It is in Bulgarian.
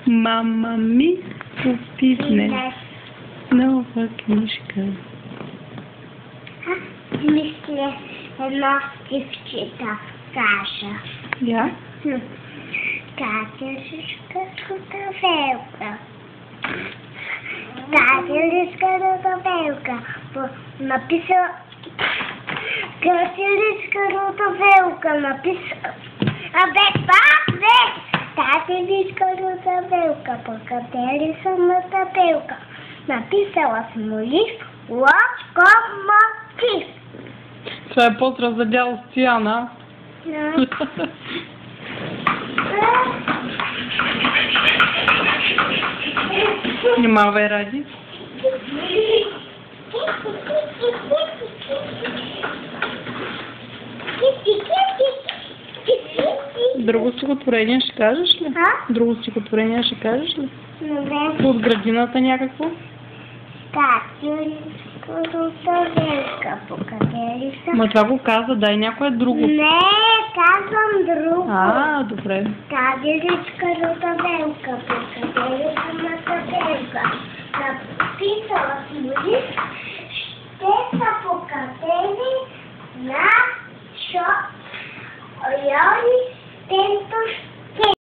Мама ми попитне нова книжка. Мисля, едно стихчета кажа. Я? Катеричка скутавелка. Катеричка скутавелка. Написала... Катеричка скутавелка написала... Абе, бе! Катеричка скутавелка, покатери съм на табелка. Написала съм лист, локомотив. Това е поздрав за дядо Стояна. Внимавай, Ради. Друго стихотворение ще кажеш ли? Друго стихотворение ще кажеш ли? От градината някакво? Катеричка покатери са. Ма това го каза, дай някое друго. Не, казвам друго. Добре. Катеричка скутавелка, покатери са на табелка. Написала съм лист, ще са покатери на Йони Стентош.